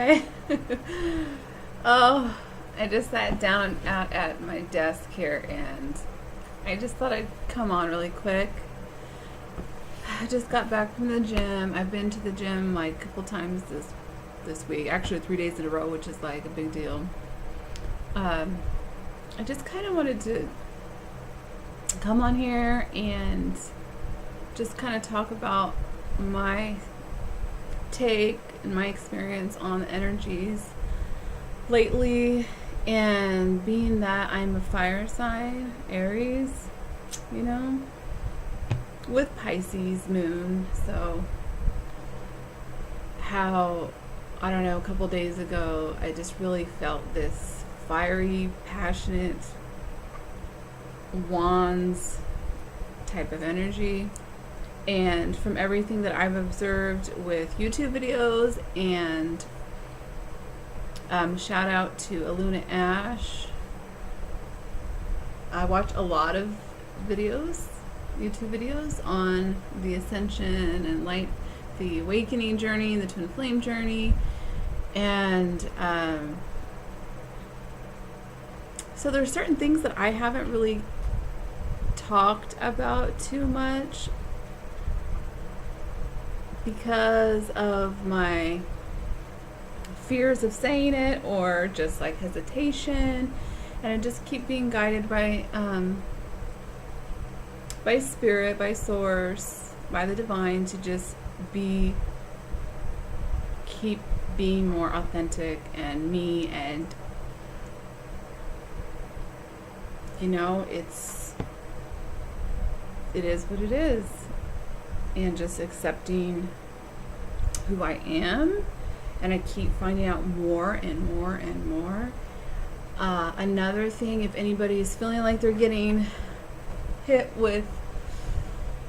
Hi. Oh, I just sat down out at my desk here and I just thought I'd come on really quick. I just got back from the gym. I've been to the gym like a couple times this week. Actually 3 days in a row, which is like a big deal. I just kind of wanted to come on here and just kind of talk about my take and my experience on the energies lately, and being that I'm a fire sign, Aries, you know, with Pisces moon. So how, I don't know, a couple days ago I just really felt this fiery, passionate wands type of energy. And from everything that I've observed with YouTube videos, and shout out to Aluna Ash. I watch a lot of videos, YouTube videos on the ascension and light, the awakening journey, the twin flame journey. And so there's certain things that I haven't really talked about too much because of my fears of saying it, or just like hesitation, and I just keep being guided by spirit, by source, by the divine, to just keep being more authentic and me. And you know, it is what it is, and just accepting who I am. And I keep finding out more and more and more. Another thing, if anybody is feeling like they're getting hit with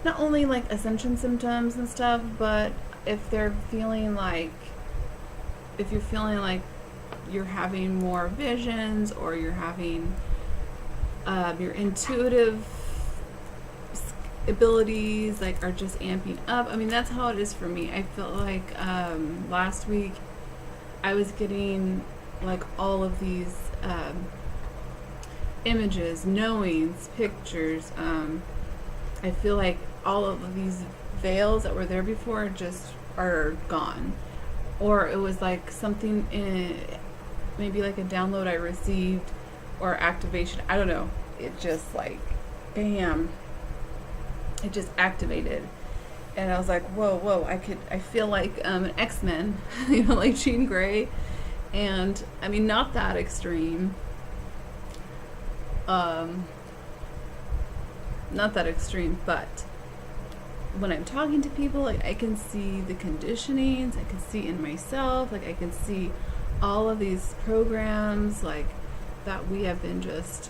not only like ascension symptoms and stuff, but if they're feeling like, if you're feeling like you're having more visions, or you're having your intuitive abilities like are just amping up. I mean, that's how it is for me. I felt like last week I was getting like all of these images, knowings, pictures. I feel like all of these veils that were there before just are gone. Or it was like something in, maybe like a download I received, or activation. I don't know. It just like, bam. It just activated, and I was like, whoa, I feel like an X-Men, you know, like Jean Grey. And I mean, not that extreme, not that extreme, but when I'm talking to people, like, I can see the conditionings, I can see in myself, like I can see all of these programs like that we have been just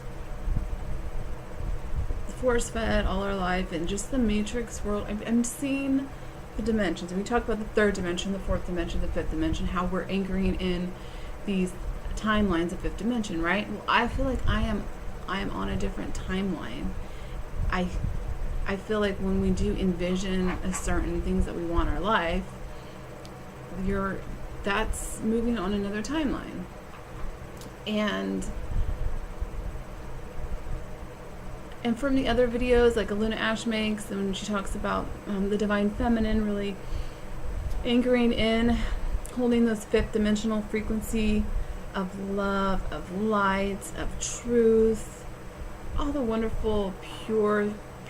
force fed all our life, and just the matrix world. I'm seeing the dimensions, and we talk about the third dimension, the fourth dimension, the fifth dimension, how we're anchoring in these timelines of fifth dimension, right? Well, I feel like I am on a different timeline. I feel like when we do envision a certain things that we want in our life, that's moving on another timeline. And from the other videos like Aluna Ash makes, and when she talks about the divine feminine, really anchoring in, holding those fifth dimensional frequency of love, of light, of truth, all the wonderful, pure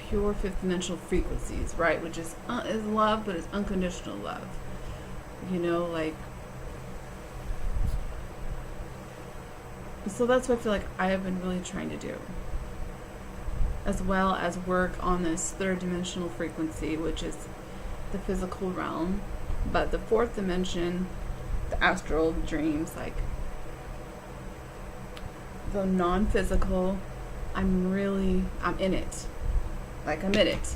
fifth dimensional frequencies, right? Which is love, but it's unconditional love. You know, like, so that's what I feel like I have been really trying to do, as well as work on this third dimensional frequency, which is the physical realm. But the fourth dimension, the astral dreams, like, though non-physical, I'm in it. Like, I'm in it.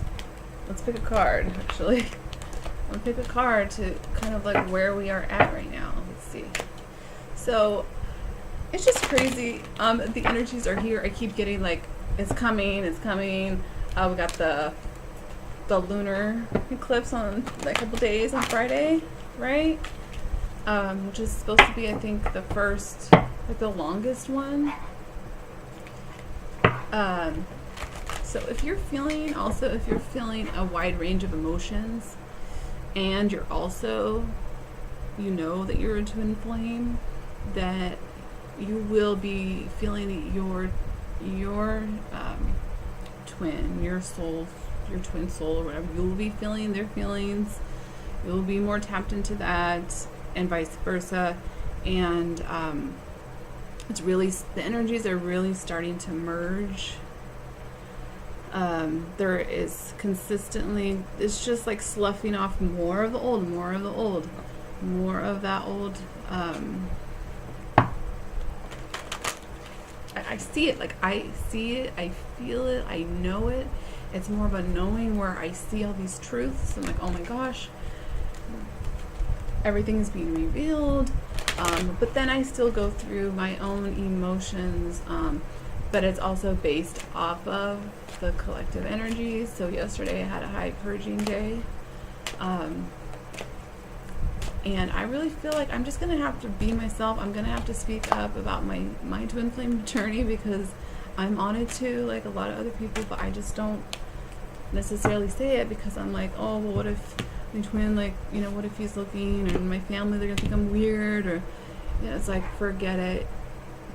Let's pick a card, actually. I'm gonna pick a card to kind of like where we are at right now. Let's see. So, it's just crazy. The energies are here. I keep getting like, it's coming. We got the lunar eclipse on like a couple days on Friday, right? which is supposed to be, I think, the first, like the longest one. So if you're feeling a wide range of emotions, and you're also, you know that you're a twin flame, that you will be feeling your twin, your soul, your twin soul or whatever, you will be feeling their feelings. You'll be more tapped into that, and vice versa. And it's really, the energies are really starting to merge. There is consistently, it's just like sloughing off more of the old, more of that old. I see it, I feel it, I know it. It's more of a knowing where I see all these truths. I'm like, oh my gosh, everything is being revealed. But then I still go through my own emotions, but it's also based off of the collective energies. So yesterday I had a high purging day. And I really feel like I'm just going to have to be myself. I'm going to have to speak up about my twin flame journey, because I'm on it too, like a lot of other people, but I just don't necessarily say it, because I'm like, oh, well, what if my twin, what if he's looking, or my family, they're going to think I'm weird, or, it's like, forget it.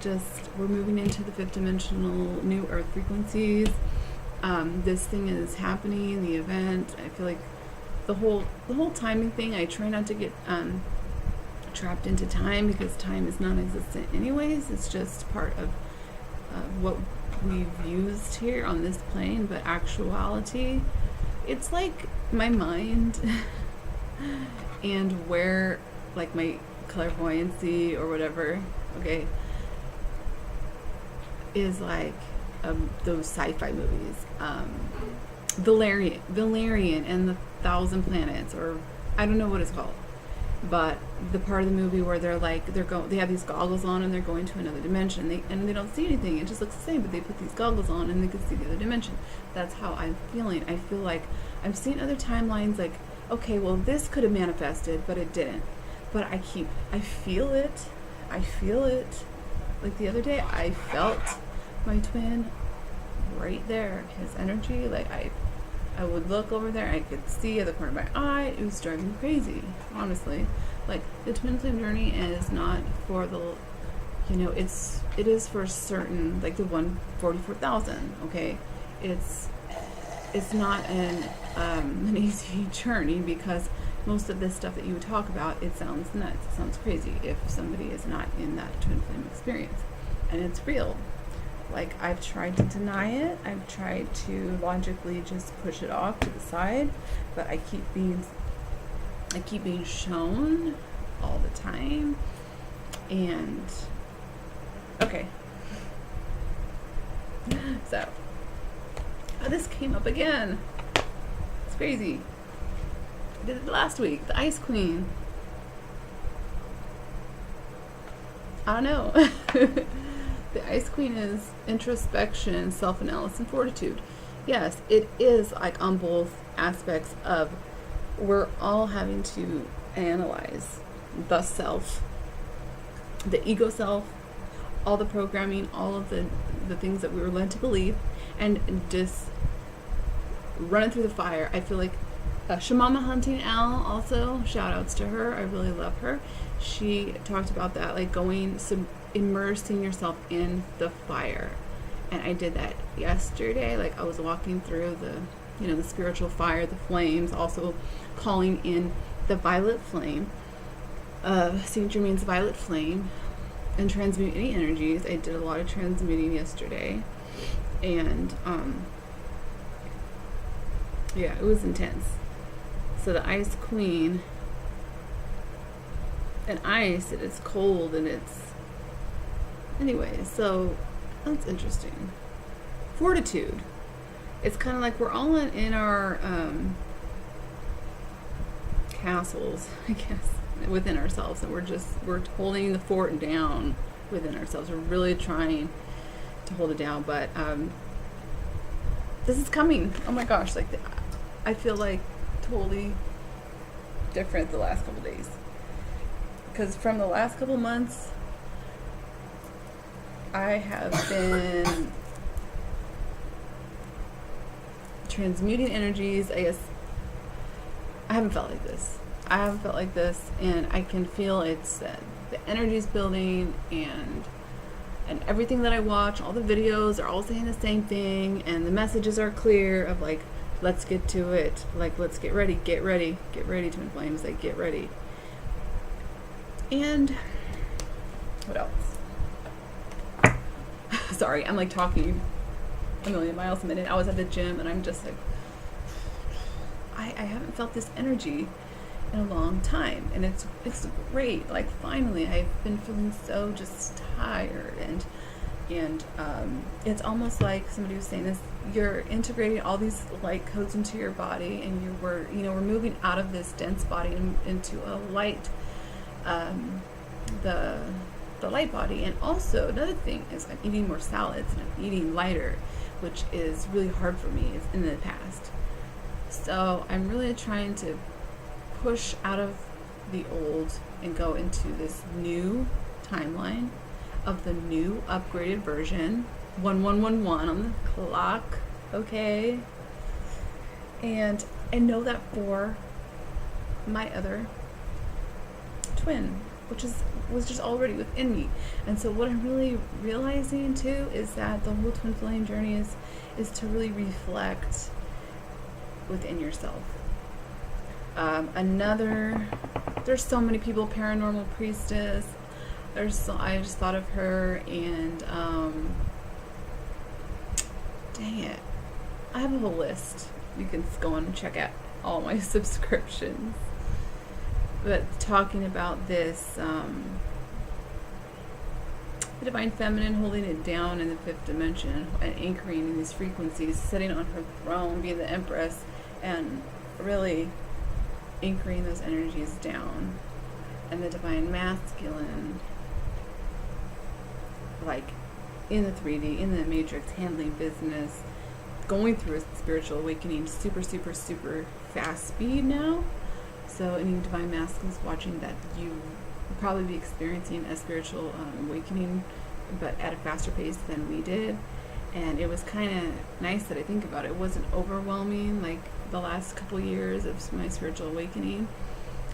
Just, we're moving into the 5th dimensional new earth frequencies. This thing is happening, the event. I feel like the whole timing thing, I try not to get trapped into time, because time is non-existent anyways. It's just part of what we've used here on this plane. But actuality, it's like my mind and where, like, my clairvoyancy or whatever, okay, is like those sci-fi movies, Valerian and the Thousand Planets, or I don't know what it's called, but the part of the movie where they have these goggles on and they're going to another dimension, and they don't see anything, it just looks the same, but they put these goggles on and they can see the other dimension. That's how I'm feeling. I feel like I'm seeing other timelines, like, okay, well, this could have manifested, but it didn't. But I feel it. Like the other day, I felt my twin right there, his energy. Like I would look over there, I could see at the corner of my eye. It was driving me crazy, honestly. Like, the twin flame journey is not for the, it is for certain, like the 144,000. Okay, it's not an easy journey, because most of this stuff that you would talk about, it sounds nuts, it sounds crazy if somebody is not in that twin flame experience, and it's real. Like, I've tried to deny it, I've tried to logically just push it off to the side, but I keep being shown all the time. And okay, so this came up again. It's crazy. I did it last week, the Ice Queen. I don't know. The Ice Queen is introspection, self-analysis, and fortitude. Yes, it is like on both aspects of, we're all having to analyze the self, the ego self, all the programming, all of the things that we were led to believe, and just run it through the fire. I feel like Shamama Hunting Owl, also, shout outs to her. I really love her. She talked about that, like immersing yourself in the fire. And I did that yesterday. Like, I was walking through the spiritual fire, the flames, also calling in the violet flame, St. Germain's violet flame, and transmuting energies. I did a lot of transmuting yesterday, and yeah, it was intense. So the Ice Queen, and ice, and it's cold, and it's, anyway, so that's interesting. Fortitude. It's kind of like we're all in our castles, I guess, within ourselves, and we're holding the fort down within ourselves. We're really trying to hold it down, but this is coming. Oh my gosh, like I feel like totally different the last couple days. because from the last couple months, I have been transmuting energies. I guess I haven't felt like this. And I can feel it's the energy's building, and everything that I watch, all the videos are all saying the same thing, and the messages are clear of like, let's get to it. Like, let's get ready, Twin Flames, like, get ready. And what else? Sorry, I'm like talking a million miles a minute. I was at the gym and I'm just like, I haven't felt this energy in a long time, and it's great. Like, finally, I've been feeling so just tired, and it's almost like somebody was saying this. You're integrating all these light codes into your body, and we're moving out of this dense body into a light, the light body. And also another thing is I'm eating more salads and I'm eating lighter, which is really hard for me in the past. So I'm really trying to push out of the old and go into this new timeline of the new upgraded version, 1111 on the clock, okay? And I know that for my other twin, which was just already within me. And so what I'm really realizing too is that the whole twin flame journey is to really reflect within yourself. There's so many people, paranormal priestess. I just thought of her, and dang it, I have a whole list. You can go on and check out all my subscriptions. But talking about this, the divine feminine holding it down in the fifth dimension and anchoring in these frequencies, sitting on her throne, being the empress, and really anchoring those energies down. And the divine masculine, like in the 3D, in the matrix, handling business, going through a spiritual awakening, super, super, super fast speed now. So any divine masculines watching that, you will probably be experiencing a spiritual awakening, but at a faster pace than we did. And it was kind of nice that I think about it. It wasn't overwhelming like the last couple years of my spiritual awakening,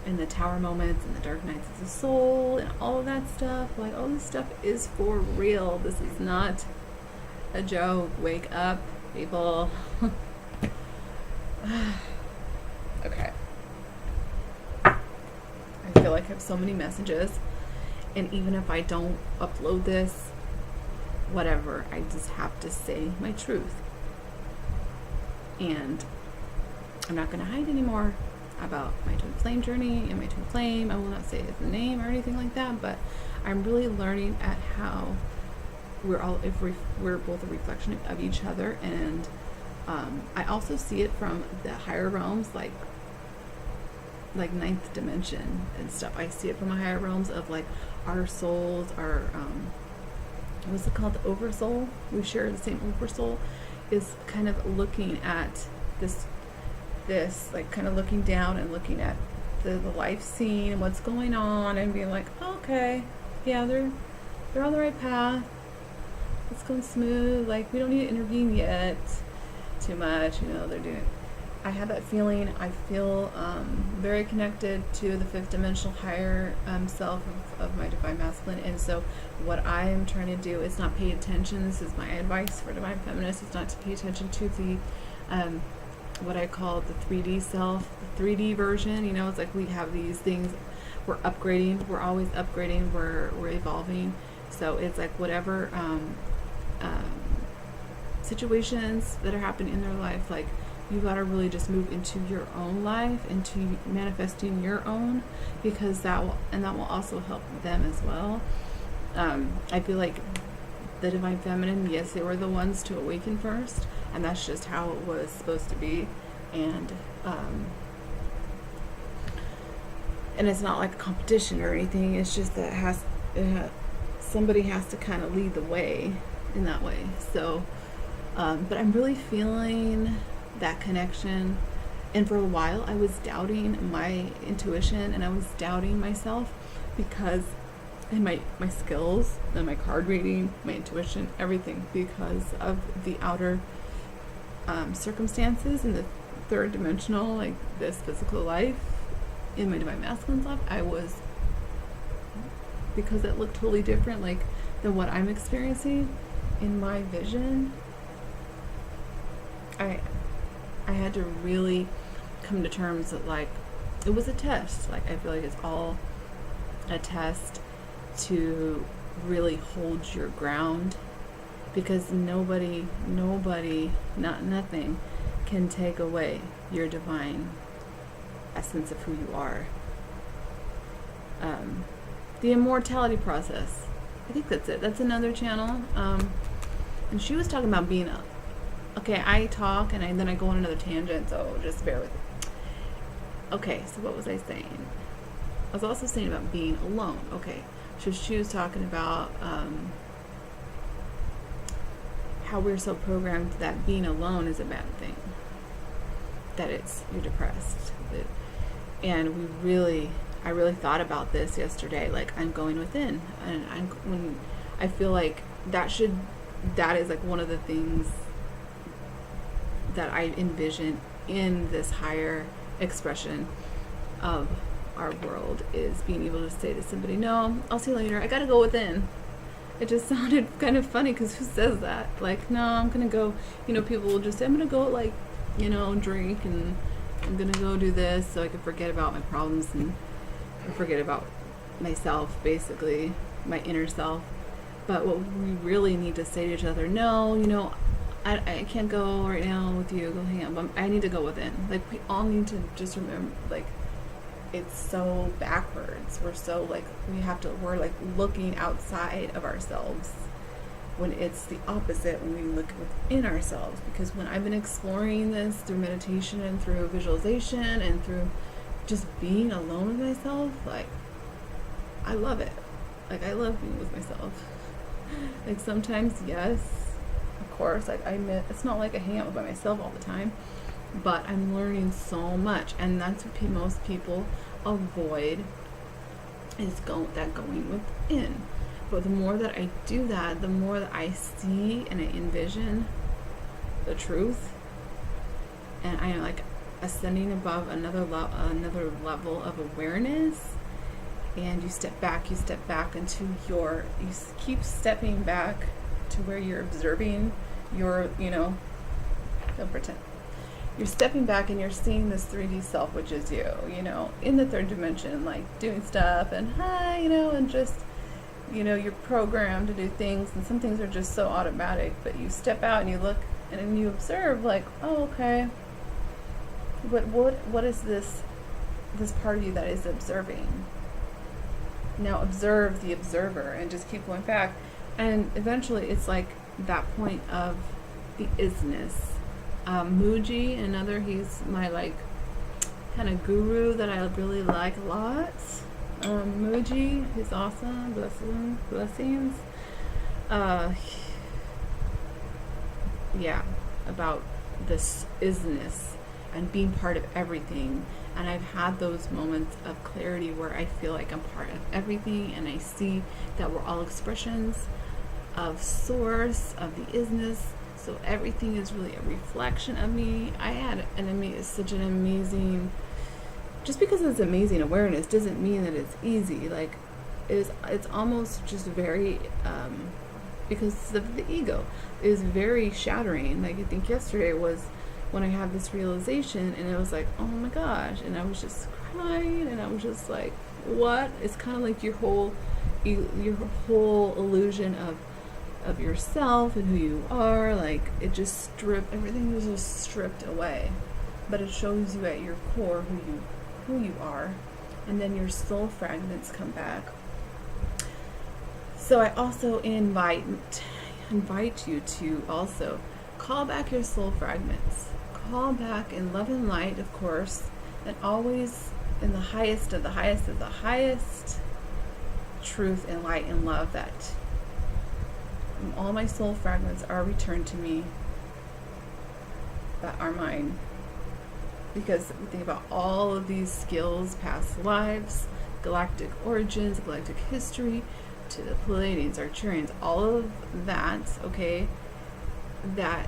and the tower moments and the dark nights of the soul and all of that stuff. Like, all this stuff is for real. This is not a joke. Wake up, people. Okay. I feel like I have so many messages, and even if I don't upload this, whatever, I just have to say my truth. And I'm not going to hide anymore about my twin flame journey and my twin flame. I will not say the name or anything like that, but I'm really learning at how we're both a reflection of each other. And I also see it from the higher realms, like ninth dimension and stuff. I see it from the higher realms of like our souls, our what's it called, the oversoul. We share the same oversoul, is kind of looking at this like kind of looking down and looking at the life scene and what's going on, and being like, oh, okay, yeah, they're on the right path, it's going smooth, like we don't need to intervene yet too much, they're doing. I have that feeling. I feel very connected to the fifth dimensional higher self of my divine masculine. And so what I am trying to do is not pay attention. This is my advice for divine feminists, is not to pay attention to the what I call the 3D self, the 3D version. It's like we have these things, we're upgrading, we're always upgrading, we're evolving. So it's like whatever situations that are happening in their life, like, you gotta really just move into your own life, into manifesting your own, because that will also help them as well. I feel like the divine feminine, yes, they were the ones to awaken first, and that's just how it was supposed to be. And it's not like a competition or anything. It's just that somebody has to kind of lead the way in that way. So, but I'm really feeling that connection, And for a while, I was doubting my intuition, and I was doubting myself because, and my skills, and my card reading, my intuition, everything, because of the outer circumstances in the third dimensional, like this physical life, in my divine masculine life, I was, because it looked totally different, like than what I'm experiencing in my vision. I had to really come to terms that, like, it was a test. Like, I feel like it's all a test to really hold your ground, because nobody, nothing can take away your divine essence of who you are. The immortality process. I think that's it. That's another channel. And she was talking about being a... Okay, I talk and then I go on another tangent, so just bear with me. Okay, so what was I saying? I was also saying about being alone. Okay, so she was talking about how we're so programmed that being alone is a bad thing. That you're depressed. And I really thought about this yesterday. Like, I'm going within, and when I feel like that is like one of the things that I envision in this higher expression of our world, is being able to say to somebody, no, I'll see you later, I gotta go within. It just sounded kind of funny, because who says that? Like, no, I'm gonna go, people will just say, I'm gonna go, like, drink, and I'm gonna go do this so I can forget about my problems and forget about myself, basically, my inner self. But what we really need to say to each other, no, I can't go right now with you, go hang out, but I need to go within. Like, we all need to just remember, like, it's so backwards. We're so, like, we're like looking outside of ourselves, when it's the opposite when we look within ourselves. Because when I've been exploring this through meditation and through visualization and through just being alone with myself, like, I love it. Like, I love being with myself. Like, sometimes, yes, of course, like, it's not like I hang out by myself all the time, but I'm learning so much, and that's what most people avoid, is going within. But the more that I do that, the more that I see and I envision the truth, and I am like ascending above another level of awareness. And you step back into you keep stepping back to where you're observing your, don't pretend. You're stepping back and you're seeing this 3D self, which is you, in the third dimension, like doing stuff and hi, and just, you're programmed to do things, and some things are just so automatic, but you step out and you look and then you observe, like, oh, okay, what is this part of you that is observing? Now observe the observer and just keep going back. And eventually it's like that point of the isness. Muji, he's my like kind of guru that I really like a lot. Muji, he's awesome. Blessings. Yeah, about this isness and being part of everything. And I've had those moments of clarity where I feel like I'm part of everything, and I see that we're all expressions of source, of the isness. So everything is really a reflection of me. I had such an amazing, just because it's amazing awareness doesn't mean that it's easy. Like, it's almost just very, because of the ego, is very shattering. Like, I think yesterday was when I had this realization, and it was like, oh my gosh, and I was just crying, and I was just like, what? It's kind of like your whole illusion of yourself and who you are, like, everything was just stripped away. But it shows you at your core who you are, and then your soul fragments come back. So I also invite you to also call back your soul fragments. Call back in love and light, of course, and always in the highest of the highest of the highest truth and light and love, that all my soul fragments are returned to me, that are mine. because we think about all of these skills, past lives, galactic origins, galactic history, to the Pleiadians, Arcturians, all of that, okay, that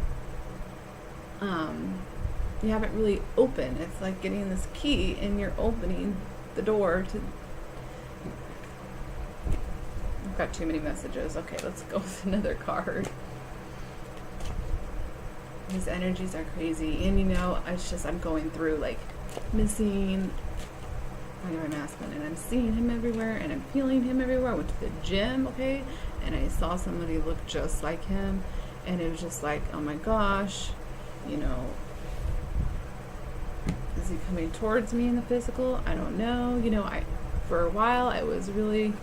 you haven't really opened. It's like getting this key and you're opening the door to... I've got too many messages. Okay, let's go with another card. His energies are crazy, and you know, it's just, I'm going through like missing my masculine, and I'm seeing him everywhere, and I'm feeling him everywhere. I went to the gym, okay, and I saw somebody look just like him, and it was just like, oh my gosh, you know, is he coming towards me in the physical? I don't know. You know, for a while I was really,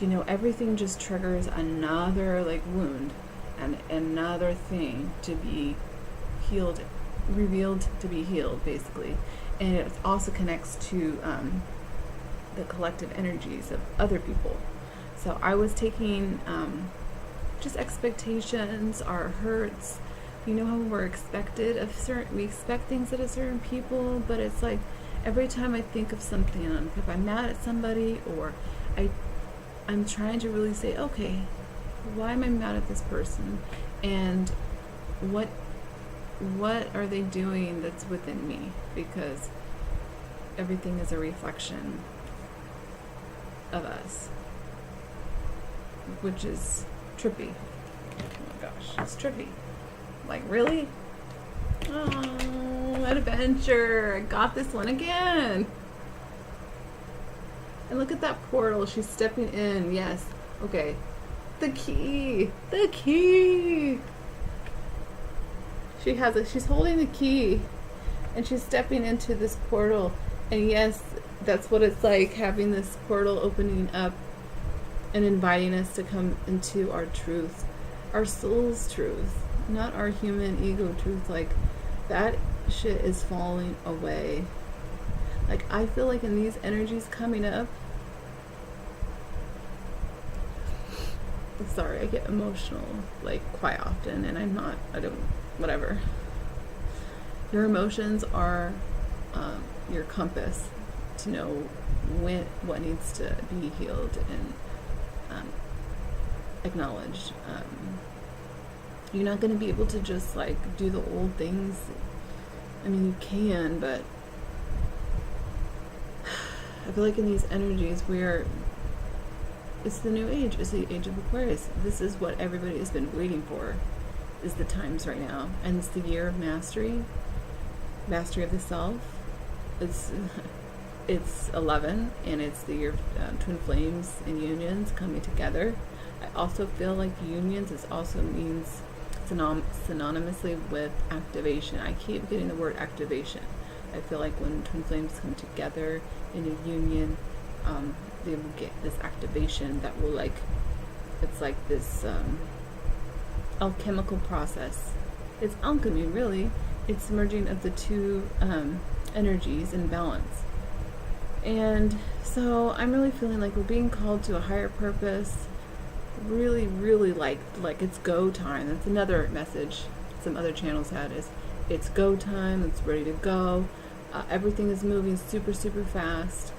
you know, everything just triggers another like wound and another thing to be healed, revealed to be healed, basically. And it also connects to the collective energies of other people. So I was taking just expectations, our hurts. You know how we're expected of certain, we expect things out of certain people, but it's like every time I think of something, if I'm mad at somebody, or I'm trying to really say, okay, why am I mad at this person, and what are they doing that's within me? Because everything is a reflection of us, which is trippy. Oh my gosh, it's trippy. Like, really? Oh, adventure. I got this one again. And look at that portal. She's stepping in. Yes. Okay. The key. The key. She has it. She's holding the key. And she's stepping into this portal. And yes, that's what it's like, having this portal opening up and inviting us to come into our truth. Our soul's truth. Not our human ego truth. Like, that shit is falling away. Like, I feel like in these energies coming up, sorry, I get emotional like quite often, and whatever. Your emotions are your compass to know what needs to be healed and acknowledged. You're not going to be able to just like do the old things. I mean, you can, but I feel like in these energies it's the new age. It's the age of Aquarius. This is what everybody has been waiting for, is the times right now. And it's the year of mastery of the self. It's 11, and it's the year of twin flames and unions coming together. I also feel like unions also means synonymously with activation. I keep getting the word activation. I feel like when twin flames come together in a union, they will get this activation that will it's like this alchemical process. It's alchemy, really. It's merging of the two energies in balance. And so I'm really feeling like we're being called to a higher purpose. Really, really like it's go time. That's another message some other channels had, is it's go time. It's ready to go. Everything is moving super, super fast.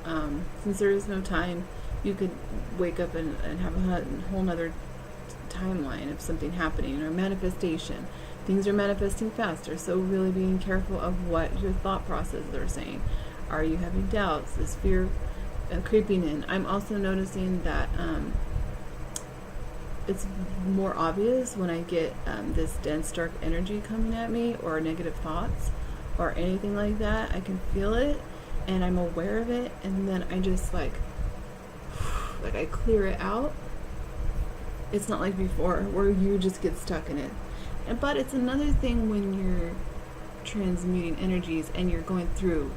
Since there is no time, you could wake up and have a whole nother timeline of something happening, or manifestation. Things are manifesting faster, so really being careful of what your thought processes are saying. Are you having doubts? Is fear creeping in? I'm also noticing that it's more obvious when I get this dense, dark energy coming at me, or negative thoughts, or anything like that. I can feel it, and I'm aware of it, and then I just like I clear it out. It's not like before, where you just get stuck in it. But it's another thing when you're transmuting energies and you're going through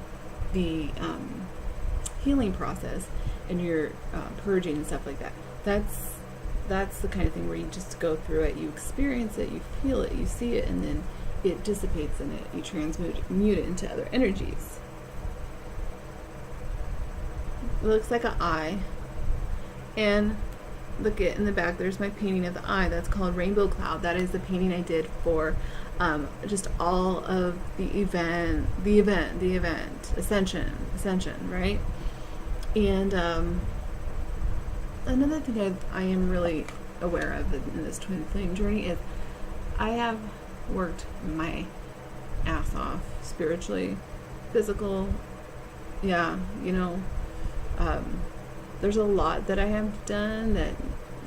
the healing process, and you're purging and stuff like that. That's the kind of thing where you just go through it, you experience it, you feel it, you see it, and then it dissipates in it. You transmute it into other energies. It looks like an eye. And look at in the back, there's my painting of the eye. That's called Rainbow Cloud. That is the painting I did for just all of the event, ascension, right? And another thing I am really aware of in this twin flame journey is I have worked my ass off spiritually, physical, yeah, there's a lot that I have done that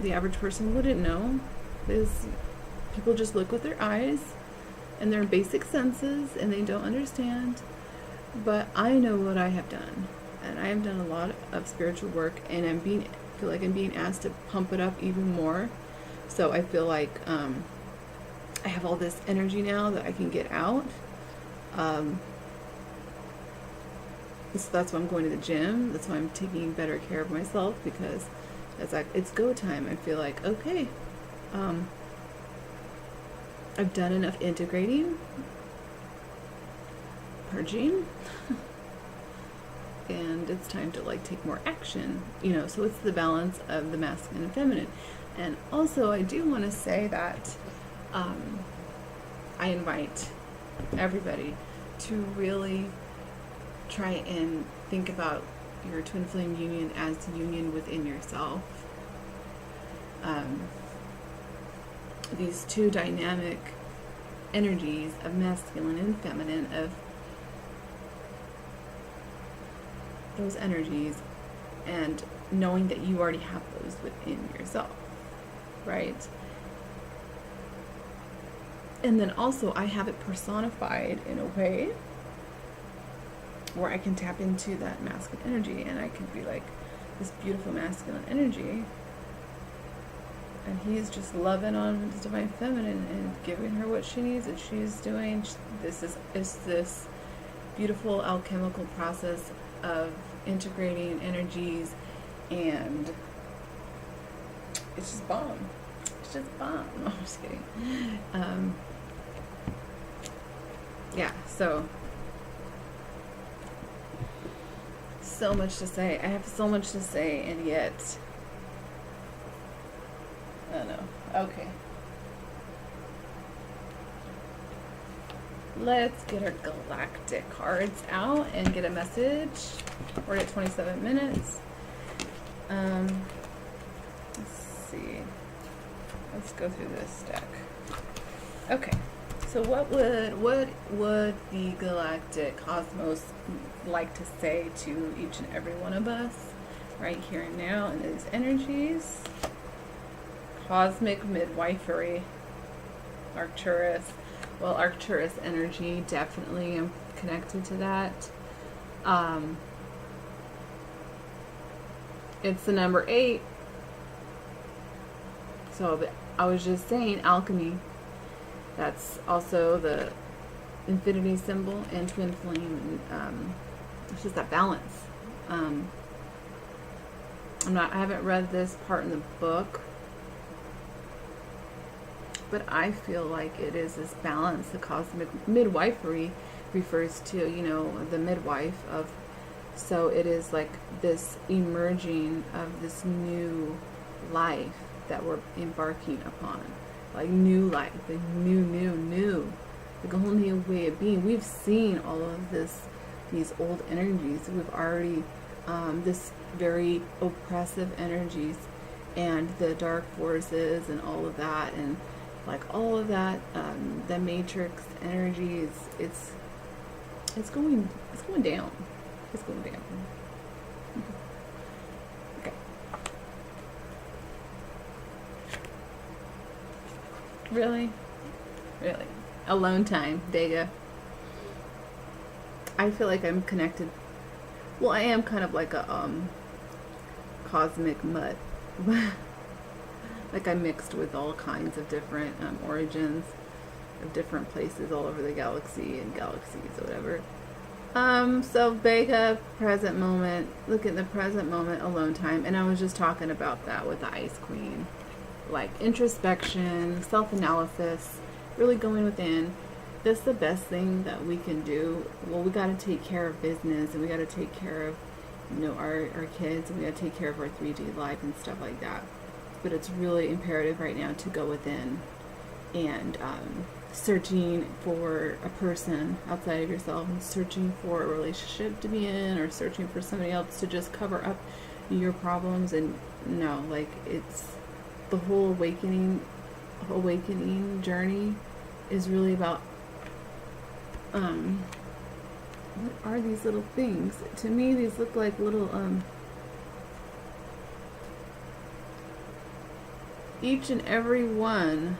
the average person wouldn't know. Is people just look with their eyes and their basic senses and they don't understand. But I know what I have done, and I have done a lot of spiritual work, and feel like I'm being asked to pump it up even more. So I feel like I have all this energy now that I can get out. So that's why I'm going to the gym. That's why I'm taking better care of myself, because it's go time. I feel like, okay, I've done enough integrating, purging, and it's time to take more action, so it's the balance of the masculine and feminine. And also I do want to say that I invite everybody to really try and think about your twin flame union as union within yourself. These two dynamic energies of masculine and feminine, of those energies, and knowing that you already have those within yourself, right? And then also I have it personified in a way where I can tap into that masculine energy, and I can be like this beautiful masculine energy, and he's just loving on his divine feminine and giving her what she needs, and she's doing this beautiful alchemical process of integrating energies, and it's just bomb. It's just bomb. No, I'm just kidding. Yeah, so much to say. I have so much to say, and yet I don't know. Okay. Let's get our galactic cards out and get a message. We're at 27 minutes. Let's see. Let's go through this deck. Okay. So what would the galactic cosmos like to say to each and every one of us right here and now in these energies? Cosmic midwifery, Arcturus. Well, Arcturus energy, definitely am connected to that. It's the number 8. So I was just saying alchemy. That's also the infinity symbol and twin flame. It's just that balance. I haven't read this part in the book, but I feel like it is this balance. The cosmic midwifery refers to, the midwife of, so it is like this emerging of this new life that we're embarking upon. Like new life, like new, like a whole new way of being. We've seen all of these old energies. We've already, this very oppressive energies and the dark forces and all of that, and like all of that, the matrix energies, it's going down. It's going down. Okay. Really? Alone time, Vega. I feel like I'm connected. Well, I am kind of like a cosmic mutt. Like I'm mixed with all kinds of different origins of different places all over the galaxy and galaxies or whatever. So Vega, present moment. Look at the present moment, alone time. And I was just talking about that with the Ice Queen. Like introspection, self-analysis, really going within. That's the best thing that we can do. Well, we got to take care of business, and we got to take care of, our kids, and we got to take care of our 3D life and stuff like that. But it's really imperative right now to go within and searching for a person outside of yourself and searching for a relationship to be in, or searching for somebody else to just cover up your problems. And no, like, it's the whole awakening journey is really about what are these little things? To me, these look like little each and every one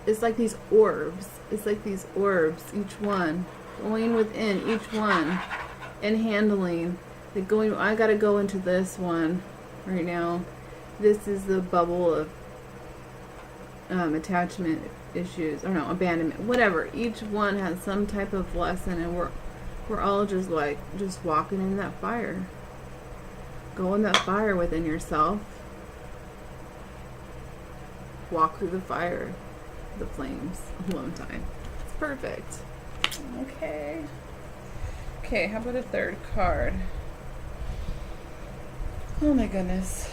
is like these orbs. It's like these orbs, each one going within each one and handling. Like going, I gotta go into this one right now. This is the bubble of attachment issues, or no, abandonment, whatever. Each one has some type of lesson, and we're all just like walking in that fire. Go in that fire within yourself. Walk through the fire, the flames, alone time. It's perfect. Okay. Okay, how about a third card? Oh my goodness.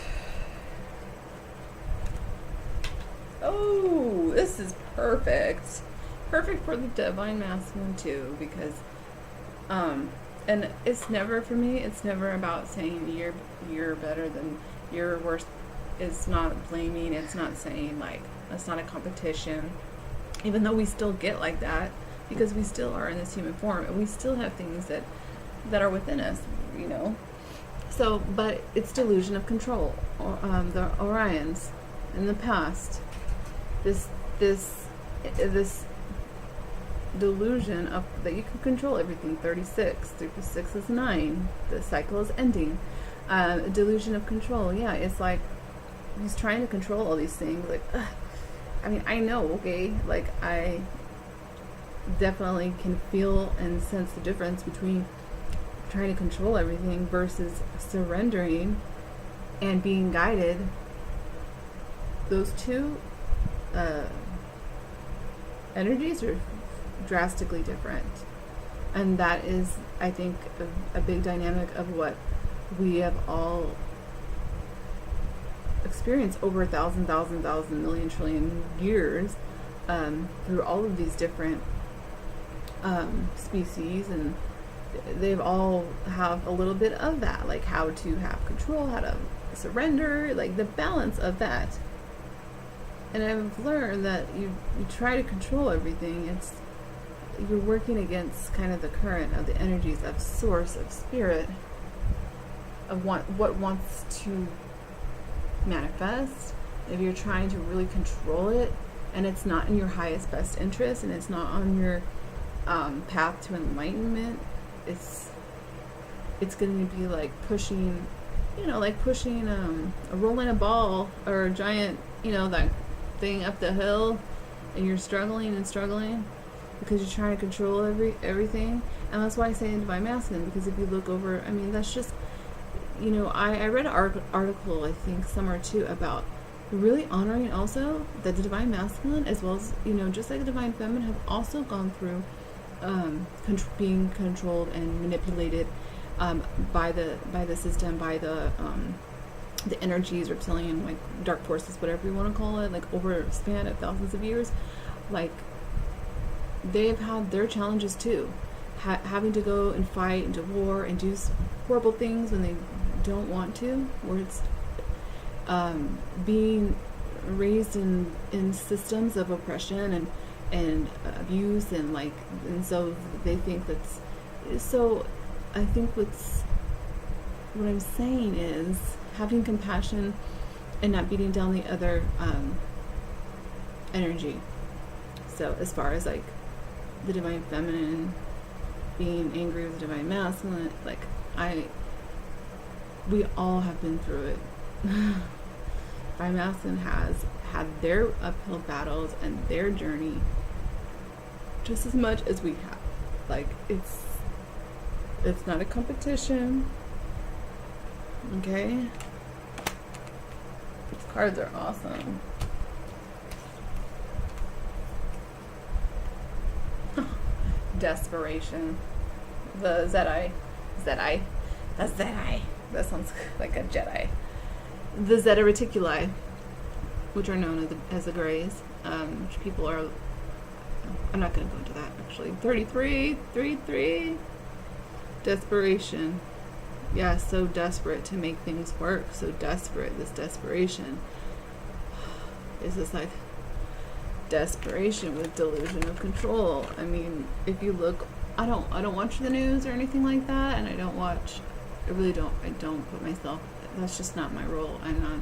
Oh, this is perfect. Perfect for the Divine Masculine too, because and it's never, for me, it's never about saying you're better than, you're worse. It's not blaming, it's not saying, like, it's not a competition, even though we still get like that, because we still are in this human form and we still have things that are within us, you know. So, but it's delusion of control. The Orions in the past, this delusion of that you can control everything. 36 is 9. The cycle is ending. Delusion of control. Yeah, it's like he's trying to control all these things. Like, ugh. I mean, I know, okay, like, I definitely can feel and sense the difference between trying to control everything versus surrendering and being guided. Those two energies are drastically different, and that is, I think, a big dynamic of what we have all experienced over 1,000 million trillion years, through all of these different species, and they've all have a little bit of that, like how to have control, how to surrender, like the balance of that. And I've learned that you try to control everything, you're working against kind of the current of the energies of source, of spirit, of what wants to manifest. If you're trying to really control it, and it's not in your highest best interest, and it's not on your path to enlightenment, it's going to be like pushing, rolling a ball or a giant, that thing up the hill, and you're struggling because you're trying to control everything. And that's why I say in Divine Masculine, because if you look over, I mean, that's just, I read an article, I think, somewhere too, about really honoring also that the Divine Masculine, as well as, just like the Divine Feminine, have also gone through being controlled and manipulated by the system, by the energies, reptilian, like dark forces, whatever you want to call it, like over a span of thousands of years. Like, they've had their challenges too, having to go and fight and to war and do horrible things when they don't want to, where it's being raised in systems of oppression and abuse, and so they think that's so. I think what I'm saying is having compassion and not beating down the other energy. So as far as like the Divine Feminine being angry with the Divine Masculine, like we all have been through it. Divine Masculine has had their uphill battles and their journey just as much as we have. Like, it's not a competition. Okay? These cards are awesome. Desperation. The Zedai. That sounds like a Jedi. The Zeta Reticuli. which are known as the Greys, which people are, I'm not going to go into that actually. 33. Desperation. Yeah, so desperate to make things work. So desperate, this desperation. Is this like desperation with delusion of control? I mean, if you look, I don't watch the news or anything like that, and I don't put myself, that's just not my role. I'm not,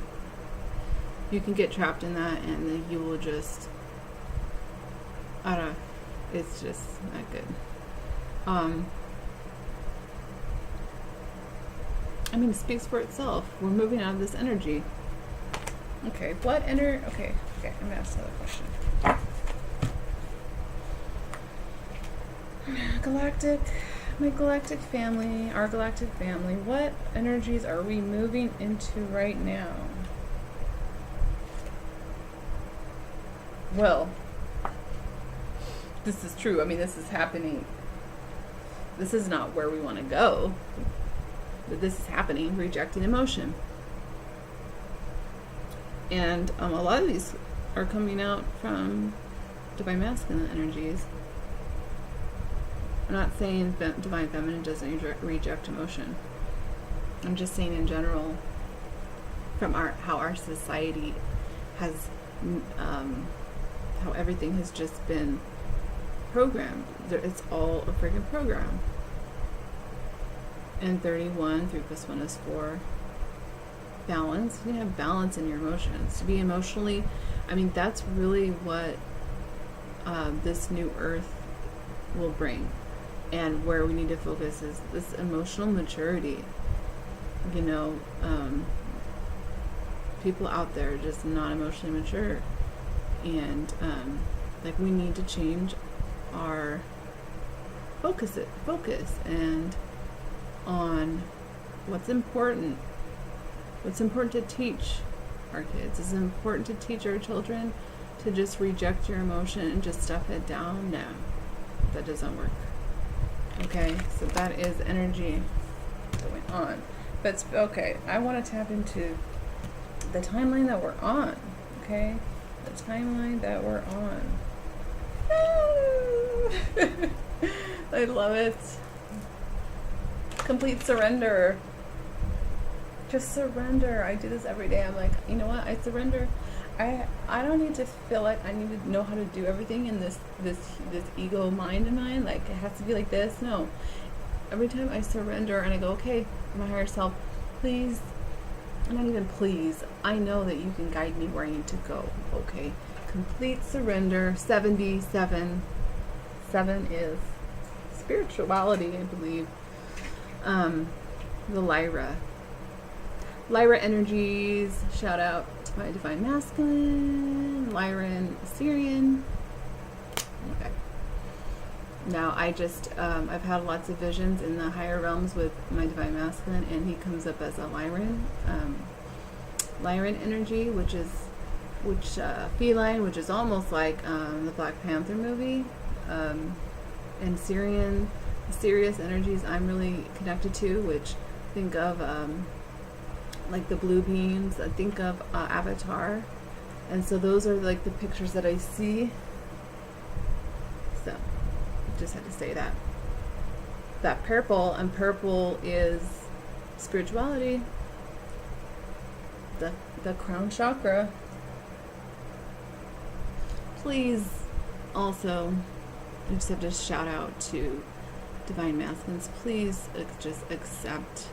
you can get trapped in that, and then you will just, I don't know, it's just not good. I mean, it speaks for itself. We're moving out of this energy. Okay, what okay, I'm gonna ask another question. My galactic family, our galactic family, what energies are we moving into right now? Well, this is true. I mean, this is happening. This is not where we want to go, but this is happening, rejecting emotion. And a lot of these are coming out from divine masculine energies. I'm not saying divine feminine doesn't reject emotion. I'm just saying in general, from how our society has, how everything has just been programmed. It's all a freaking program. And 31, 3 + 1 is 4. Balance. You have balance in your emotions. To be emotionally, I mean, that's really what this new earth will bring. And where we need to focus is this emotional maturity. You know, people out there are just not emotionally mature. And like, we need to change our focus and on what's important to teach our kids. It's important to teach our children to just reject your emotion and just stuff it down. No, that doesn't work. Okay, so that is energy going on. But okay, I want to tap into the timeline that we're on. Okay, the timeline that we're on. I love it. Complete surrender. Just surrender. I do this every day. I'm like, you know what? I surrender. I don't need to feel like I need to know how to do everything in this ego mind of mine. Like, it has to be like this. No. Every time I surrender and I go, okay, my higher self, please, and not even please, I know that you can guide me where I need to go. Okay. Complete surrender. 77. 7 is spirituality, I believe. The Lyra energies. Shout out to my divine masculine, Lyran, Syrian. Okay. Now I just I've had lots of visions in the higher realms with my divine masculine, and he comes up as a Lyran energy, which feline, which is almost like the Black Panther movie, and Syrian, the Sirius energies I'm really connected to, which think of like the blue beams. I think of Avatar, and so those are like the pictures that I see. So just had to say that purple, and purple is spirituality, the crown chakra. Please also, I just have to shout out to divine masculines. Please just accept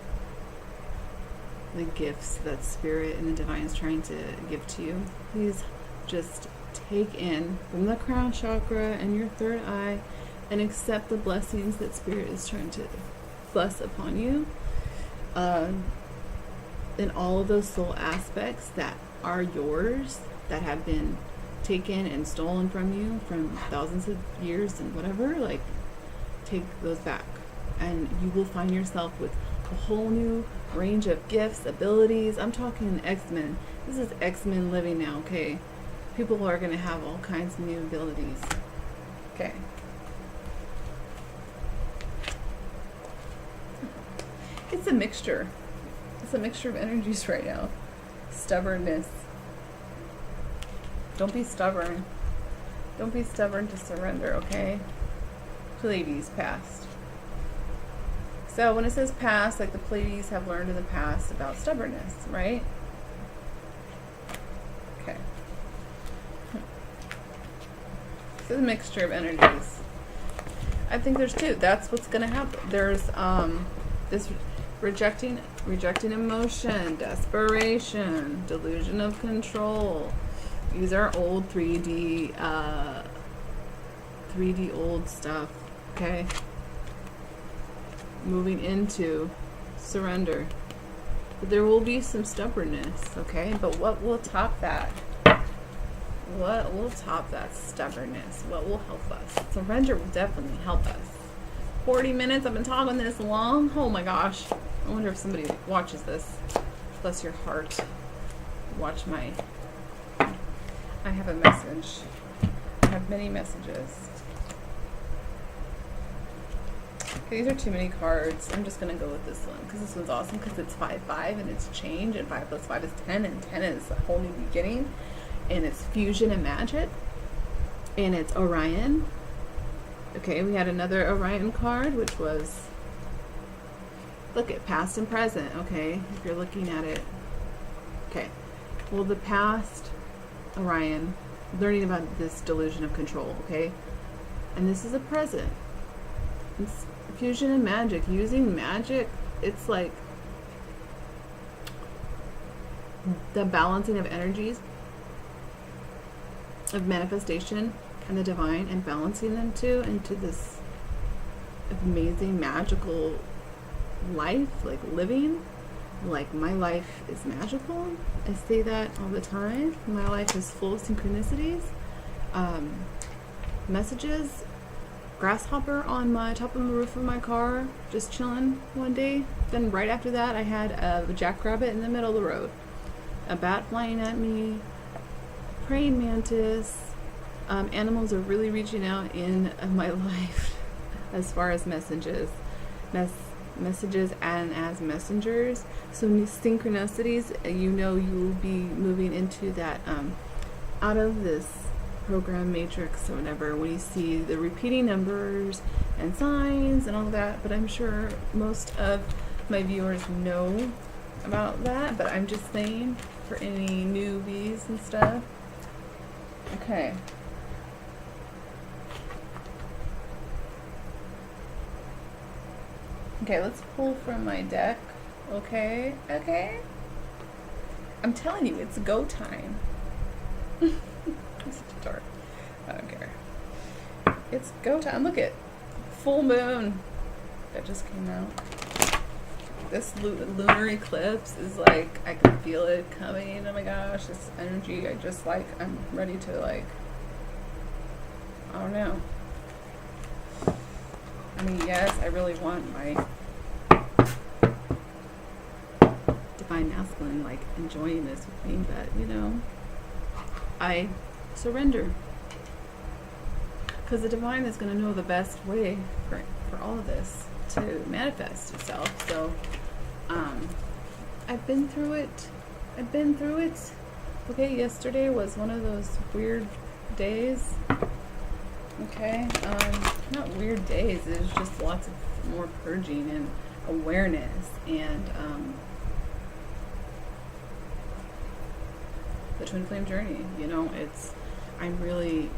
the gifts that spirit and the divine is trying to give to you. Please just take in from the crown chakra and your third eye and accept the blessings that spirit is trying to bless upon you, in all of those soul aspects that are yours, that have been taken and stolen from you from thousands of years and whatever. Like, take those back, and you will find yourself with a whole new range of gifts, abilities. I'm talking X-Men. This is X-Men living now, okay? People are going to have all kinds of new abilities. Okay. It's a mixture. It's a mixture of energies right now. Stubbornness. Don't be stubborn. Don't be stubborn to surrender, okay? Pleiades, past. So when it says past, like the Pleiades have learned in the past about stubbornness, right? Okay. It's a mixture of energies. I think there's two. That's what's going to happen. There's this rejecting emotion, desperation, delusion of control. These are old 3D old stuff, okay? Moving into surrender. But there will be some stubbornness, okay? But what will top that? What will top that stubbornness? What will help us? Surrender will definitely help us. 40 minutes, I've been talking this long. Oh my gosh. I wonder if somebody watches this. Bless your heart. Watch my... I have a message. I have many messages. Okay, these are too many cards. I'm just going to go with this one because this one's awesome because it's 5-5 and it's change, and 5 plus 5 is 10, and 10 is a whole new beginning, and it's fusion and magic, and it's Orion. Okay, we had another Orion card, which was, look at past and present, okay, if you're looking at it. Okay, well, the past, Orion, learning about this delusion of control, okay, and this is a present. It's fusion and magic, using magic. It's like the balancing of energies of manifestation and the divine, and balancing them two into this amazing magical life, like living like my life is magical. I say that all the time. My life is full of synchronicities, messages. Grasshopper on my top of the roof of my car, just chilling one day. Then right after that, I had a jackrabbit in the middle of the road, a bat flying at me, praying mantis. Animals are really reaching out in my life as far as messages and as messengers. So synchronicities, you know, you will be moving into that out of this program matrix or whatever, when you see the repeating numbers and signs and all that. But I'm sure most of my viewers know about that, but I'm just saying for any newbies and stuff. Okay. Okay, let's pull from my deck. Okay, I'm telling you, it's go time. It's dark. I don't care. It's go time. Look at full moon that just came out. This lunar eclipse is like, I can feel it coming. Oh my gosh, this energy. I'm ready to, like, I don't know. I mean, yes, I really want my divine masculine, like, enjoying this with me, but, you know, I surrender. Because the divine is going to know the best way for all of this to manifest itself. So, I've been through it. Okay, yesterday was one of those weird days. Okay, not weird days. It was just lots of more purging and awareness and the twin flame journey. You know, I'm really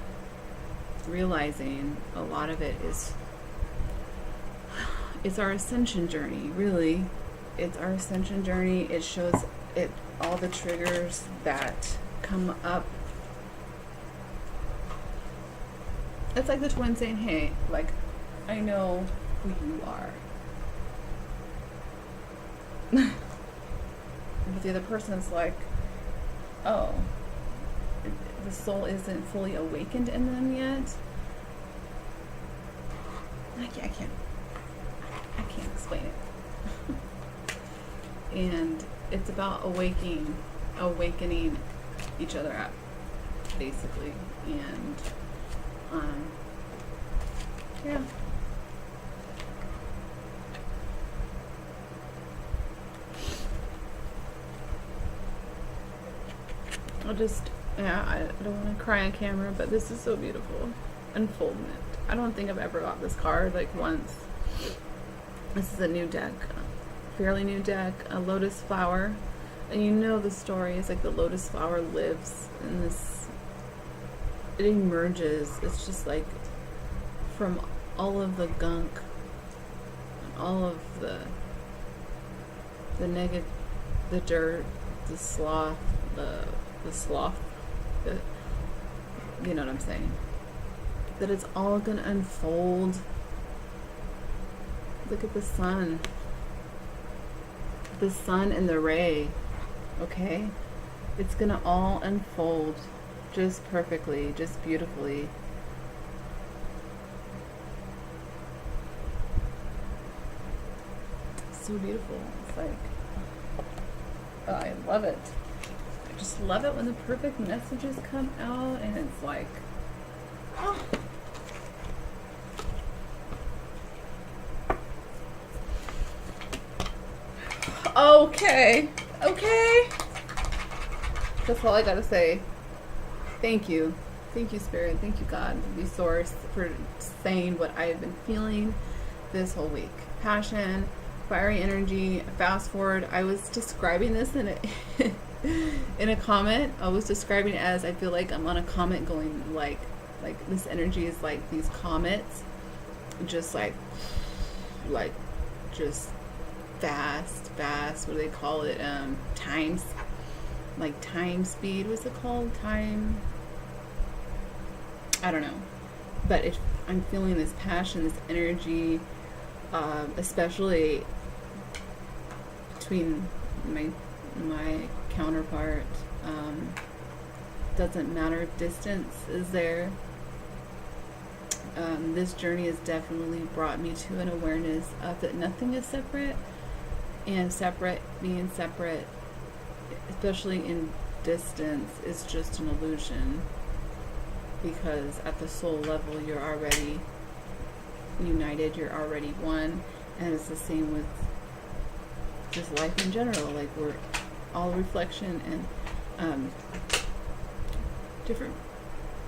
realizing a lot of it it's our ascension journey, really. It's our ascension journey. It shows it all the triggers that come up. It's like the twin saying, hey, like, I know who you are. But the other person's like, oh, the soul isn't fully awakened in them yet. I can't explain it. And it's about awakening each other up, basically. And yeah. I'll just Yeah, I don't want to cry on camera, but this is so beautiful. Unfoldment. I don't think I've ever got this card like once. This is a new deck, fairly new deck, a lotus flower. And you know the story is like the lotus flower lives in this, it emerges. It's just like from all of the gunk, all of the negative, the dirt, the sloth, the sloth, the, you know what I'm saying? That it's all gonna unfold. Look at the sun and the ray, okay? It's gonna all unfold just perfectly, just beautifully. It's so beautiful. It's like, oh, I love it. I just love it when the perfect messages come out and it's like, oh. Okay. That's all I gotta say. Thank you. Thank you, Spirit. Thank you, God, the Source, for saying what I have been feeling this whole week. Passion, fiery energy. Fast forward, I was describing this in a comment. I was describing it as I feel like I'm on a comet going like this energy is like these comets, just like just fast. What do they call it? Times, like time speed. What's it called? Time. I don't know. But I'm feeling this passion, this energy, especially between my counterpart. Doesn't matter if distance is there. This journey has definitely brought me to an awareness of that nothing is separate, and being separate, especially in distance, is just an illusion, because at the soul level you're already united, you're already one. And it's the same with just life in general. Like, we're all reflection and different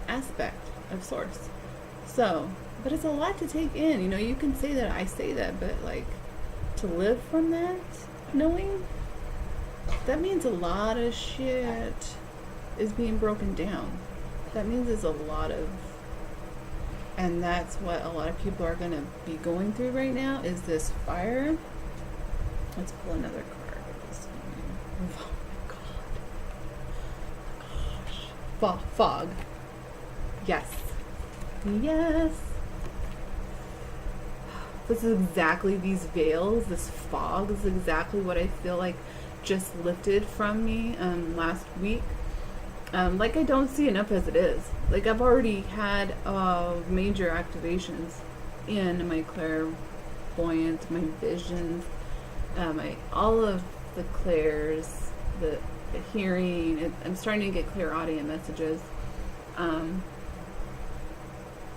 aspect of Source. So, but it's a lot to take in. You know, you can say that, I say that, but like, to live from that, knowing, that means a lot of shit is being broken down. That means there's a lot of, and that's what a lot of people are going to be going through right now, is this fire. Let's pull another card at this time. Oh my god. Gosh. Fog. Yes. This is exactly, these veils, this fog is exactly what I feel like just lifted from me last week. Like, I don't see enough as it is. Like, I've already had major activations in my clairvoyance, my visions, all of the clairs, the hearing. I'm starting to get clairaudient messages.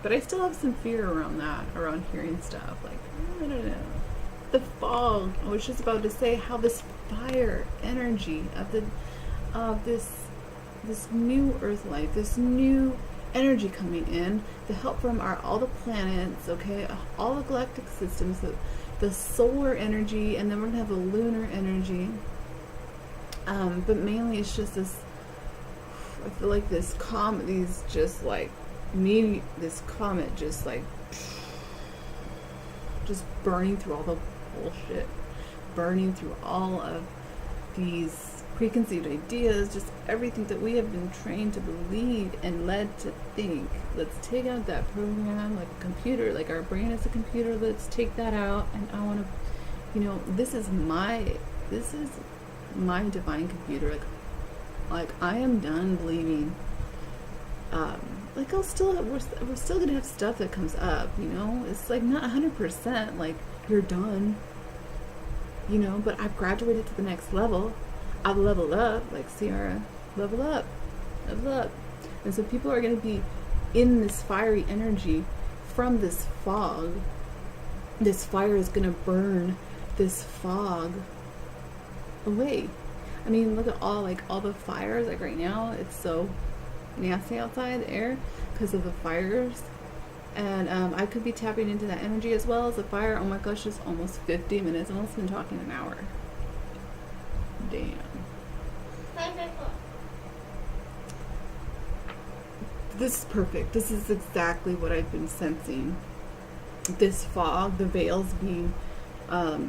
But I still have some fear around that, around hearing stuff. Like, I don't know. The fog. I was just about to say how this fire energy of this new earth life, this new energy coming in, the help from all the planets, okay, all the galactic systems, the solar energy, and then we're gonna have the lunar energy. But mainly it's just this, I feel like this comet, these just like this comet just like just burning through all the bullshit, burning through all of these preconceived ideas, just everything that we have been trained to believe and led to think. Let's take out that program, like a computer, like our brain is a computer. Let's take that out. And I want to, this is my divine computer. Like I am done believing. Like we're still gonna have stuff that comes up. It's like not 100%. Like you're done. But I've graduated to the next level. I've leveled up, like Ciara, level up. And so people are going to be in this fiery energy from this fog. This fire is going to burn this fog away. I mean, look at all the fires, like right now, it's so nasty outside, the air, because of the fires. And I could be tapping into that energy as well as the fire. Oh my gosh, it's almost 50 minutes. I've almost been talking an hour. Damn. This is perfect. This is exactly what I've been sensing. This fog, the veils being the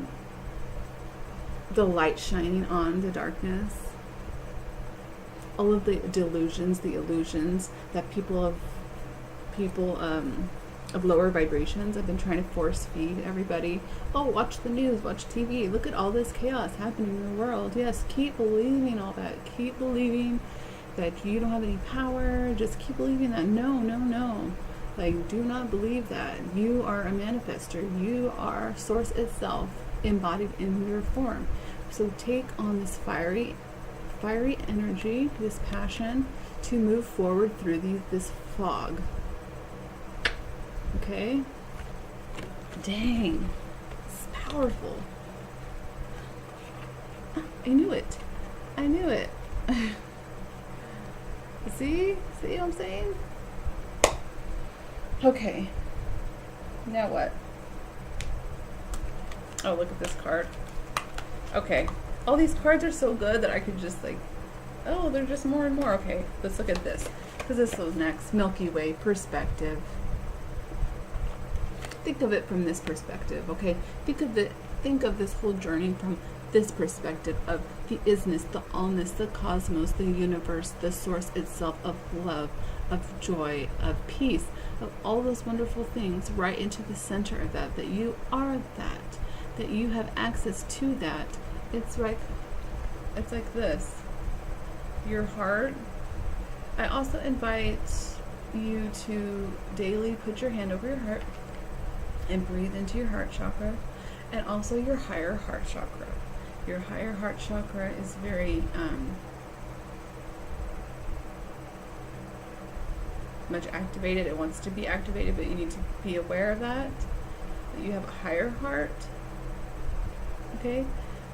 light shining on the darkness. All of the delusions, the illusions that people of lower vibrations. I've been trying to force feed everybody. Oh, watch the news, watch TV. Look at all this chaos happening in the world. Yes, keep believing all that. Keep believing that you don't have any power. Just keep believing that. No, no, no. Like, do not believe that. You are a manifester. You are Source itself embodied in your form. So take on this fiery energy, this passion to move forward through this fog. Okay? Dang. It's powerful. I knew it. I knew it. See? See what I'm saying? Okay. Now what? Oh, look at this card. Okay. All these cards are so good that I could just like, oh, they're just more and more. Okay, let's look at this. Because this goes next. Milky Way perspective. Think of it from this perspective, okay? Think of this whole journey from this perspective of the isness, the allness, the cosmos, the universe, the source itself of love, of joy, of peace, of all those wonderful things, right into the center of that you are that you have access to that. It's like this. Your heart. I also invite you to daily put your hand over your heart and breathe into your heart chakra, and also your higher heart chakra. Your higher heart chakra is very much activated. It wants to be activated, but you need to be aware of that you have a higher heart. Okay,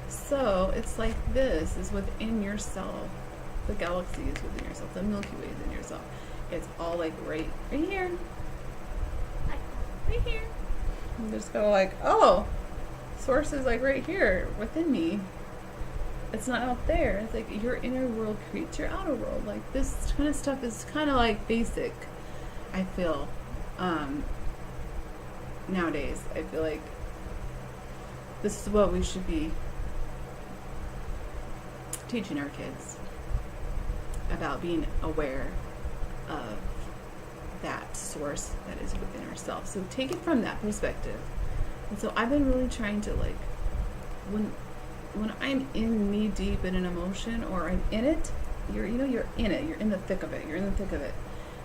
so it's like this is within yourself. The galaxy is within yourself. The Milky Way is in yourself. It's all like right here. Right here. I'm just go like, oh, source is like right here within me. It's not out there. It's like your inner world creates your outer world. Like this kind of stuff is kind of like basic, I feel. Nowadays, I feel like this is what we should be teaching our kids about, being aware of that source that is within ourselves. So take it from that perspective. And so I've been really trying to, like, when I'm in knee deep in an emotion, or I'm in it, you're in it, you're in the thick of it.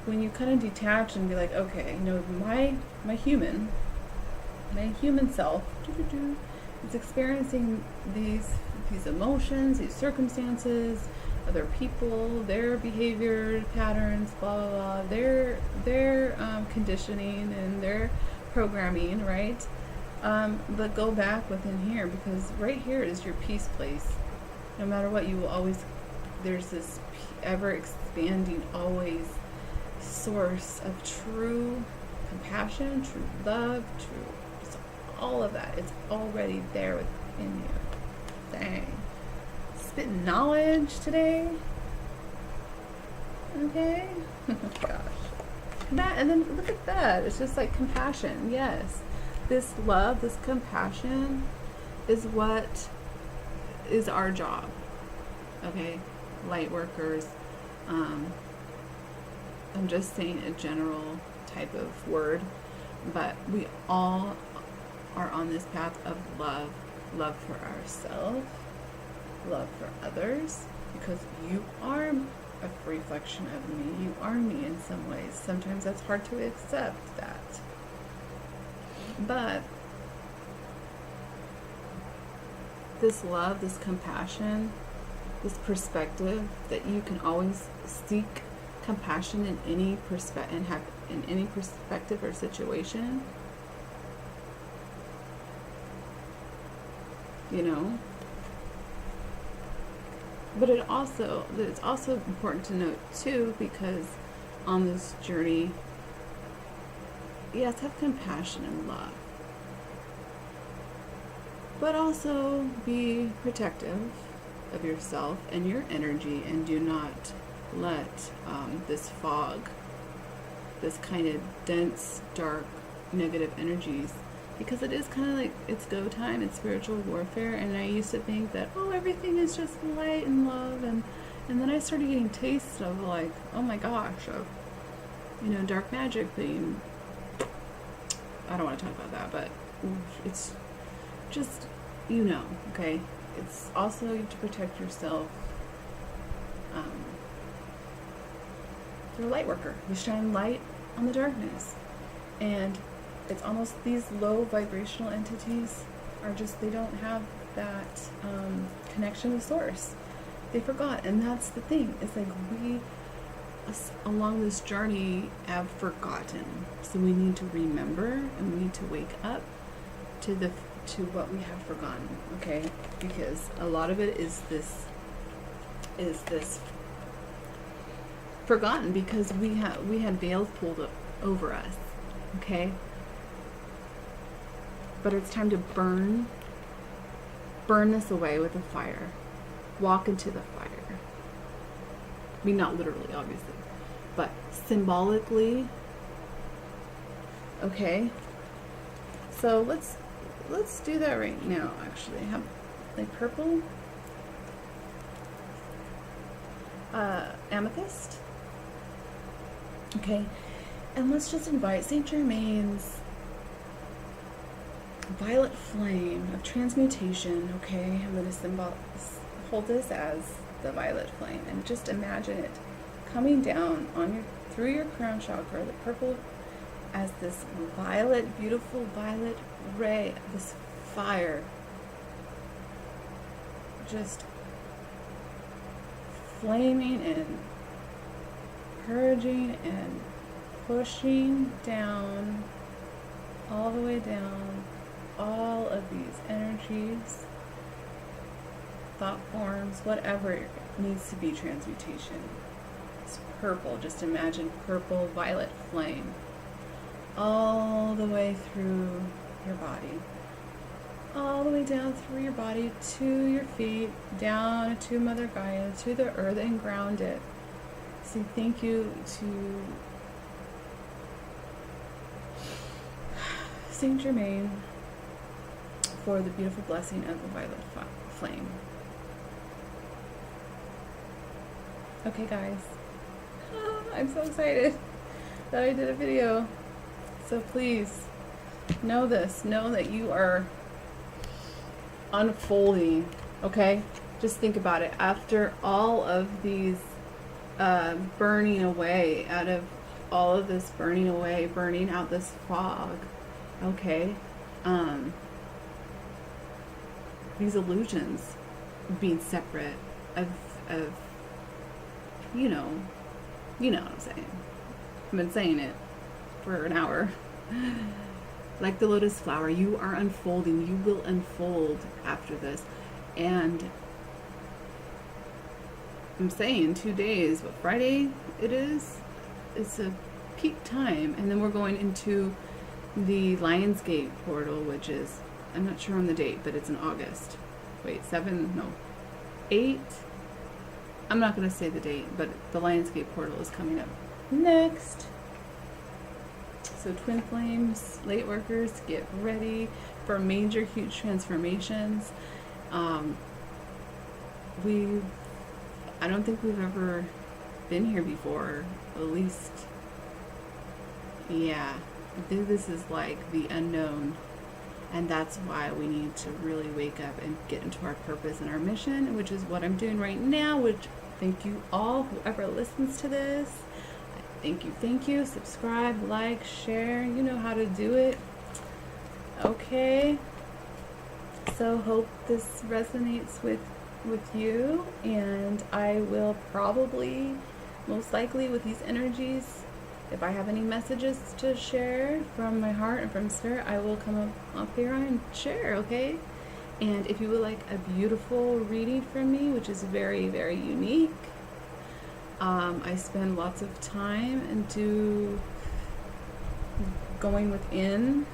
When you kind of detach and be like, okay, my human self is experiencing these emotions, these circumstances, other people, their behavior patterns, blah blah blah, their conditioning and their programming, right? But go back within here, because right here is your peace place. No matter what, you will always, there's this ever expanding, always source of true compassion, true love, true, all of that. It's already there within you. Dang. Spitting knowledge today. Okay. Gosh. And then look at that. It's just like compassion. Yes. This love, this compassion is what is our job. Okay? Lightworkers. I'm just saying a general type of word, but we all are on this path of love. Love for ourselves, love for others, because you are a reflection of me. You are me in some ways. Sometimes that's hard to accept that. But this love, this compassion, this perspective that you can always seek compassion in any perspective or situation. You know, But it's also important to note too, because on this journey, yes, have compassion and love, but also be protective of yourself and your energy, and do not let this fog, this kind of dense, dark, negative energies, because it is kind of like it's go time, it's spiritual warfare. And I used to think that, oh, everything is just light and love, and then I started getting tastes of, like, oh my gosh, of, you know, dark magic being, I don't want to talk about that, but it's just, you know, okay? It's also to protect yourself. You're a light worker. You shine light on the darkness. And it's almost, these low vibrational entities are just, they don't have that connection with source. They forgot. And that's the thing. It's like we, along this journey, have forgotten. So we need to remember, and we need to wake up to what we have forgotten, okay? Because a lot of it is this forgotten, because we had veils pulled up over us, okay? But it's time to burn this away with a fire. Walk into the fire. I mean, not literally, obviously, but symbolically, okay? So let's do that right now, actually. Have, like, purple, amethyst, okay? And let's just invite Saint Germain's violet flame of transmutation, okay? I'm going to hold this as the violet flame, and just imagine it coming down on your, through your crown chakra, the purple, as this violet, beautiful violet ray, this fire, just flaming and purging and pushing down, all the way down, all of these energies, thought forms, whatever needs to be transmutation. It's purple. Just imagine purple violet flame all the way through your body, all the way down through your body to your feet, down to Mother Gaia, to the earth, and ground it. Say thank you to Saint Germain for the beautiful blessing of the violet flame. Okay, guys. I'm so excited that I did a video. So please know this. Know that you are unfolding, okay? Just think about it. After all of these burning away, out of all of this burning away, burning out this fog, okay? These illusions of being separate, of you know what I'm saying. I've been saying it for an hour. Like the lotus flower, you are unfolding. You will unfold after this. And I'm saying 2 days, but Friday it is. It's a peak time. And then we're going into the Lionsgate portal, which is, I'm not sure on the date, but it's in August. Wait, 8? I'm not going to say the date, but the Lionsgate portal is coming up next. So twin flames, Lightworkers, get ready for major, huge transformations. I don't think we've ever been here before. At least, yeah. I think this is like the unknown. And that's why we need to really wake up and get into our purpose and our mission, which is what I'm doing right now, which thank you all, whoever listens to this. Thank you. Subscribe, like, share. You know how to do it. Okay. So hope this resonates with you, and I will probably, most likely with these energies, if I have any messages to share from my heart and from spirit, I will come up here and share, okay? And if you would like a beautiful reading from me, which is very, very unique, I spend lots of time into going within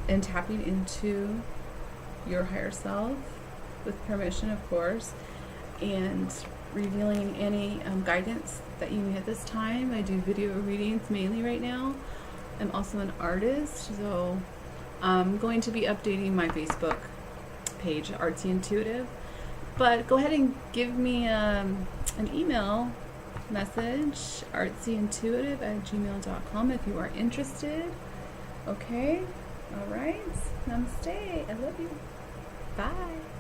and tapping into your higher self, with permission, of course, and revealing any guidance that you need at this time. I do video readings mainly right now. I'm also an artist, so I'm going to be updating my Facebook page, Artsy Intuitive. But go ahead and give me an email message, artsyintuitive@gmail.com, if you are interested. Okay? All right. Namaste. I love you. Bye.